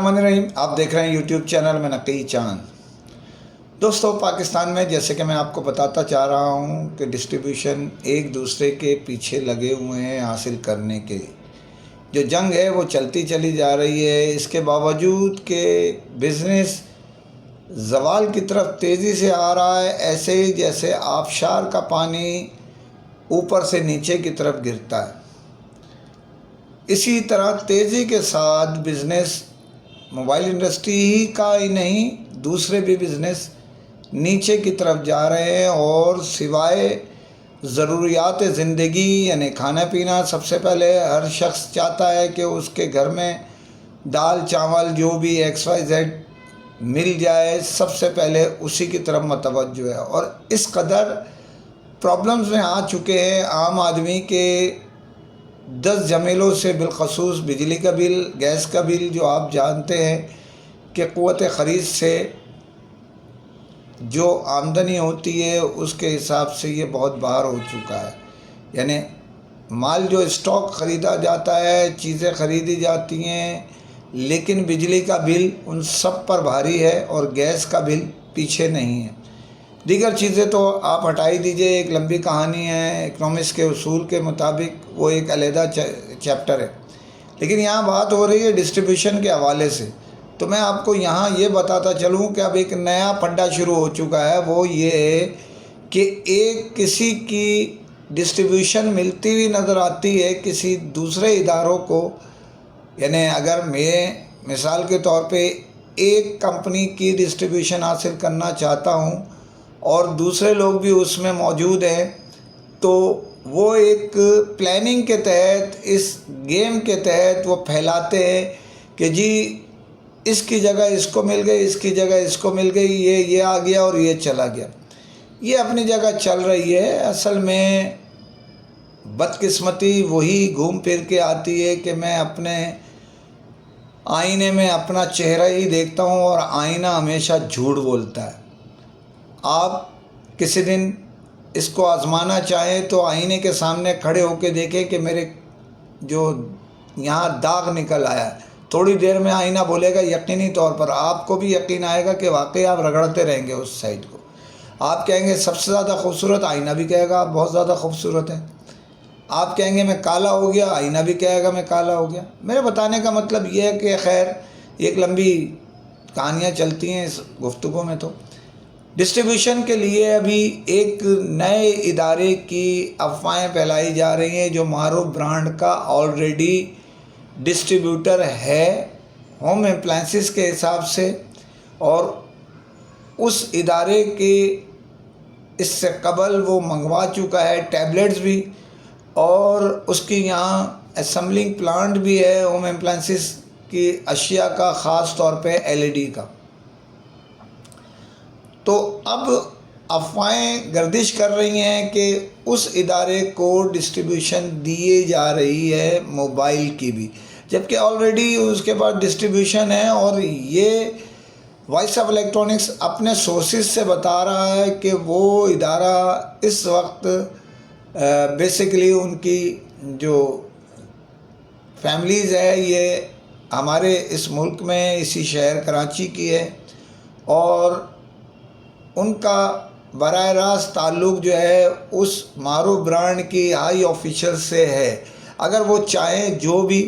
बिस्मिल्लाहिर्रहमानिर्रहीम। आप देख रहे हैं यूट्यूब चैनल में नकी चांद। दोस्तों, पाकिस्तान में जैसे कि मैं आपको बताता चाह रहा हूँ कि डिस्ट्रीब्यूशन एक दूसरे के पीछे लगे हुए हैं हासिल करने के। जो जंग है वो चलती चली जा रही है। इसके बावजूद कि बिज़नेस ज़वाल की तरफ तेज़ी से आ रहा है, ऐसे ही जैसे आबशार का पानी ऊपर से नीचे की तरफ गिरता है, इसी तरह तेज़ी के साथ बिज़नेस मोबाइल इंडस्ट्री ही का ही नहीं, दूसरे भी बिज़नेस नीचे की तरफ जा रहे हैं। और सिवाय ज़रूरियात ज़िंदगी यानी खाना पीना, सबसे पहले हर शख्स चाहता है कि उसके घर में दाल चावल जो भी XYZ मिल जाए, सबसे पहले उसी की तरफ मतवज्जो है। और इस कदर प्रॉब्लम्स में आ चुके हैं आम आदमी के 10 झमेलों से, बिलखसूस बिजली का बिल, गैस का बिल, जो आप जानते हैं कि क़ुव्वत ख़रीद से जो आमदनी होती है उसके हिसाब से ये बहुत बाहर हो चुका है। यानी माल जो स्टॉक ख़रीदा जाता है, चीज़ें ख़रीदी जाती हैं, लेकिन बिजली का बिल उन सब पर भारी है और गैस का बिल पीछे नहीं है। दीगर चीज़ें तो आप हटा ही दीजिए, एक लंबी कहानी है, इकनॉमिक्स के उसूल के मुताबिक वो एक अलहदा चैप्टर है। लेकिन यहाँ बात हो रही है डिस्ट्रीब्यूशन के हवाले से। तो मैं आपको यहाँ ये बताता चलूँ कि अब एक नया पड्डा शुरू हो चुका है। वो ये है कि एक किसी की डिस्ट्रीब्यूशन मिलती हुई नज़र आती है किसी दूसरे इदारों को। यानी अगर मैं मिसाल के तौर पे एक कंपनी की डिस्ट्रीब्यूशन हासिल करना चाहता हूँ और दूसरे लोग भी उसमें मौजूद हैं, तो वो एक प्लानिंग के तहत, इस गेम के तहत वो फैलाते हैं कि जी इसकी जगह इसको मिल गई, इसकी जगह इसको मिल गई, ये आ गया और ये चला गया। ये अपनी जगह चल रही है। असल में बदकिस्मती वही घूम फिर के आती है कि मैं अपने आईने में अपना चेहरा ही देखता हूँ और आईना हमेशा झूठ बोलता है। आप किसी दिन इसको आजमाना चाहें तो आईने के सामने खड़े होकर देखें कि मेरे जो यहाँ दाग निकल आया है। थोड़ी देर में आईना बोलेगा, यकीनी तौर पर आपको भी यकीन आएगा कि वाकई आप रगड़ते रहेंगे उस साइड को। आप कहेंगे सबसे ज़्यादा खूबसूरत, आईना भी कहेगा आप बहुत ज़्यादा खूबसूरत है। आप कहेंगे मैं काला हो गया, आईना भी कहेगा मैं काला हो गया। मेरे बताने का मतलब ये है कि खैर एक लंबी कहानियाँ चलती हैं इस गुफ्तगू में। तो डिस्ट्रीब्यूशन के लिए अभी एक नए इदारे की अफवाहें फैलाई जा रही हैं जो मारूफ ब्रांड का ऑलरेडी डिस्ट्रीब्यूटर है होम अप्लायंसेस के हिसाब से, और उस इदारे के इससे कबल वो मंगवा चुका है टैबलेट्स भी, और उसकी यहाँ असेंबलिंग प्लांट भी है होम अप्लायंसेस की अशिया का, ख़ास तौर पे LED का। तो अब अफवाहें गर्दिश कर रही हैं कि उस इदारे को डिस्ट्रीब्यूशन दिए जा रही है मोबाइल की भी, जबकि ऑलरेडी उसके पास डिस्ट्रीब्यूशन है। और ये वॉइस ऑफ इलेक्ट्रॉनिक्स अपने सोर्सेज से बता रहा है कि वो इदारा इस वक्त बेसिकली उनकी जो फैमिलीज़ है ये हमारे इस मुल्क में, इसी शहर कराची की है, और उनका बराह रास्त ताल्लुक़ जो है उस मारूफ ब्रांड की हाई ऑफिशियल से है। अगर वो चाहें जो भी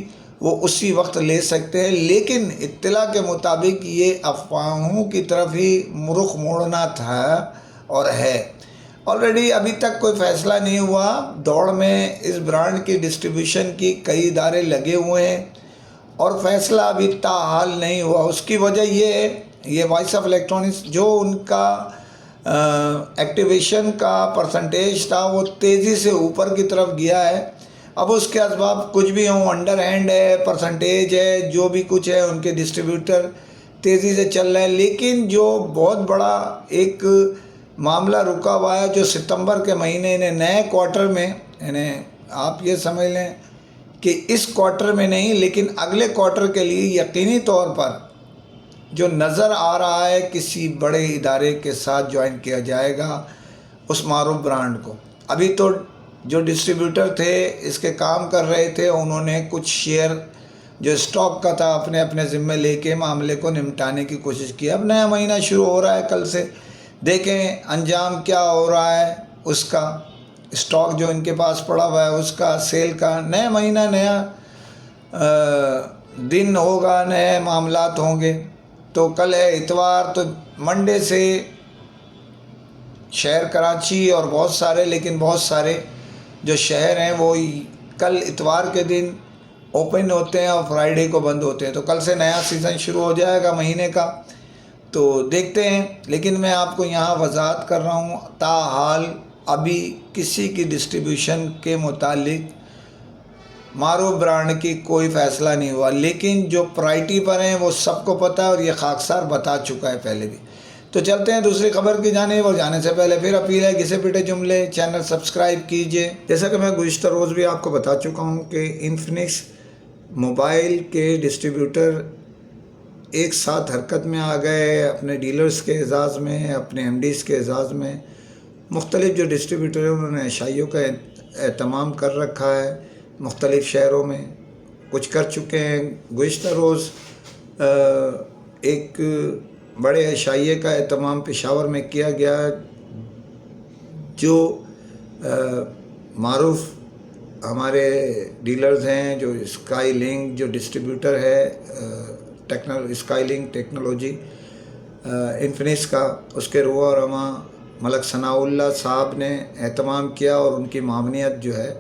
वो उसी वक्त ले सकते हैं, लेकिन इत्तला के मुताबिक ये अफवाहों की तरफ ही रुख मोड़ना था और है। ऑलरेडी अभी तक कोई फ़ैसला नहीं हुआ। दौड़ में इस ब्रांड की डिस्ट्रीब्यूशन की कई इदारे लगे हुए हैं और फ़ैसला अभी ताहाल नहीं हुआ। उसकी वजह ये है, ये वॉइस ऑफ इलेक्ट्रॉनिक्स जो उनका एक्टिवेशन का परसेंटेज था वो तेज़ी से ऊपर की तरफ गया है। अब उसके असबाब कुछ भी हों, अंडर हैंड है, परसेंटेज है, जो भी कुछ है, उनके डिस्ट्रीब्यूटर तेज़ी से चल रहे हैं। लेकिन जो बहुत बड़ा एक मामला रुका हुआ है, जो सितंबर के महीने ने नए क्वार्टर में, यानी आप ये समझ लें कि इस क्वार्टर में नहीं लेकिन अगले क्वार्टर के लिए यकीनी तौर पर जो नज़र आ रहा है किसी बड़े इदारे के साथ ज्वाइन किया जाएगा उस मारूफ ब्रांड को। अभी तो जो डिस्ट्रीब्यूटर थे इसके काम कर रहे थे, उन्होंने कुछ शेयर جو اسٹاک کا تھا اپنے اپنے ذمہ لے کے معاملے کو نمٹانے کی کوشش کی. اب نیا مہینہ شروع ہو رہا ہے کل سے، دیکھیں انجام کیا ہو رہا ہے اس کا، اسٹاک جو ان کے پاس پڑا ہوا ہے اس کا، سیل کا. نیا مہینہ نیا دن ہوگا، نئے معاملات ہوں گے. تو کل ہے اتوار، تو منڈے سے شہر کراچی اور بہت سارے جو شہر ہیں وہ کل اتوار کے دن اوپن ہوتے ہیں اور فرائیڈے کو بند ہوتے ہیں. تو کل سے نیا سیزن شروع ہو جائے گا مہینے کا، تو دیکھتے ہیں. لیکن میں آپ کو یہاں وضاحت کر رہا ہوں، تاحال ابھی کسی کی ڈسٹریبیوشن کے متعلق معروف برانڈ کی کوئی فیصلہ نہیں ہوا، لیکن جو پرائرٹی پر ہیں وہ سب کو پتہ ہے اور یہ خاکسار بتا چکا ہے پہلے بھی. تو چلتے ہیں دوسری خبر کی جانب، اور جانے سے پہلے پھر اپیل ہے گھسے پٹے جملے چینل سبسکرائب کیجئے. جیسا کہ میں گزشتہ روز بھی آپ کو بتا چکا ہوں کہ انفنکس موبائل کے ڈسٹریبیوٹر ایک ساتھ حرکت میں آ گئے، اپنے ڈیلرز کے اعزاز میں، اپنے ایم ڈیز کے اعزاز میں. مختلف جو ڈسٹریبیوٹر ہیں انہوں نے اشائیوں کا اہتمام کر رکھا ہے، مختلف شہروں میں کچھ کر چکے ہیں. گزشتہ روز ایک بڑے عشائیے کا اہتمام پشاور میں کیا گیا، جو معروف ہمارے ڈیلرز ہیں، جو اسکائی لنک جو ڈسٹریبیوٹر ہے، اسکائی لنک ٹیکنالوجی انفنکس کا، اس کے روح و رواں ملک ثناء اللہ صاحب نے اہتمام کیا، اور ان کی معاونیت جو ہے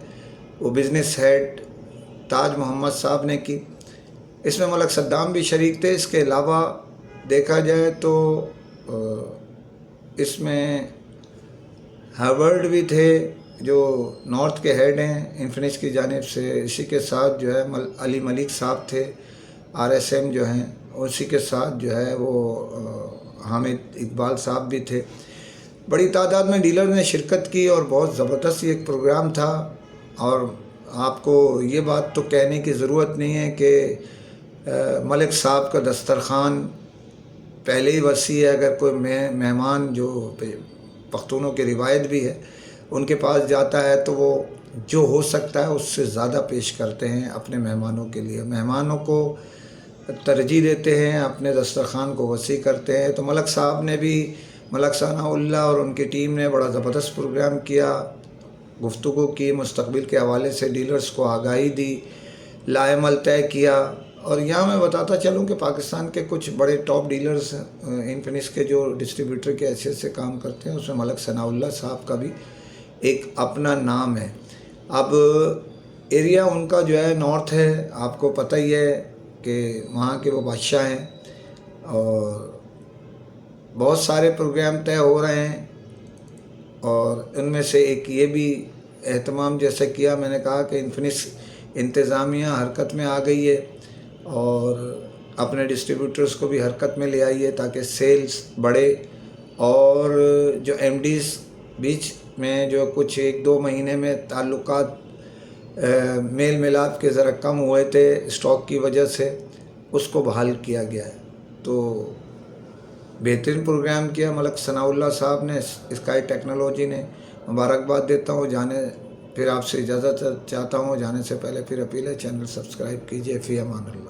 وہ بزنس ہیڈ تاج محمد صاحب نے کی. اس میں ملک صدام بھی شریک تھے. اس کے علاوہ دیکھا جائے تو اس میں ہیورڈ بھی تھے جو نارتھ کے ہیڈ ہیں انفنکس کی جانب سے. اسی کے ساتھ جو ہے علی ملک صاحب تھے RSM جو ہیں، اسی کے ساتھ جو ہے وہ حامد اقبال صاحب بھی تھے. بڑی تعداد میں ڈیلر نے شرکت کی اور بہت زبردست ایک پروگرام تھا. اور آپ کو یہ بات تو کہنے کی ضرورت نہیں ہے کہ ملک صاحب کا دسترخوان پہلے ہی وسیع ہے. اگر کوئی مہمان جو پختونوں کی روایت بھی ہے ان کے پاس جاتا ہے تو وہ جو ہو سکتا ہے اس سے زیادہ پیش کرتے ہیں اپنے مہمانوں کے لیے، مہمانوں کو ترجیح دیتے ہیں، اپنے دسترخوان کو وسیع کرتے ہیں. تو ملک صاحب نے بھی، ملک ثناء اللہ اور ان کی ٹیم نے بڑا زبردست پروگرام کیا، گفتگو کی، مستقبل کے حوالے سے ڈیلرز کو آگاہی دی، لائحہ طے کیا. اور یہاں میں بتاتا چلوں کہ پاکستان کے کچھ بڑے ٹاپ ڈیلرز انفنکس کے جو ڈسٹریبیوٹر کے حیثیت سے کام کرتے ہیں، اس میں ملک ثناء اللہ صاحب کا بھی ایک اپنا نام ہے. اب ایریا ان کا جو ہے نارتھ ہے، آپ کو پتہ ہی ہے کہ وہاں کے وہ بادشاہ ہیں، اور بہت سارے پروگرام طے ہو رہے ہیں. اور ان میں سے ایک یہ بھی اہتمام جیسے کیا، میں نے کہا کہ انفنکس انتظامیہ حرکت میں آ گئی ہے اور اپنے ڈسٹریبیوٹرز کو بھی حرکت میں لے آئی ہے تاکہ سیلز بڑھے. اور جو ایم ڈیز بیچ میں جو کچھ 1-2 مہینے میں تعلقات میل ملاپ کے ذرا کم ہوئے تھے اسٹاک کی وجہ سے، اس کو بحال کیا گیا ہے. تو بہترین پروگرام کیا ملک ثناء اللہ صاحب نے، اسکائی ٹیکنالوجی نے. مبارکباد دیتا ہوں. پھر آپ سے اجازت چاہتا ہوں. جانے سے پہلے پھر اپیل ہے چینل سبسکرائب کیجئے. فی امان اللہ.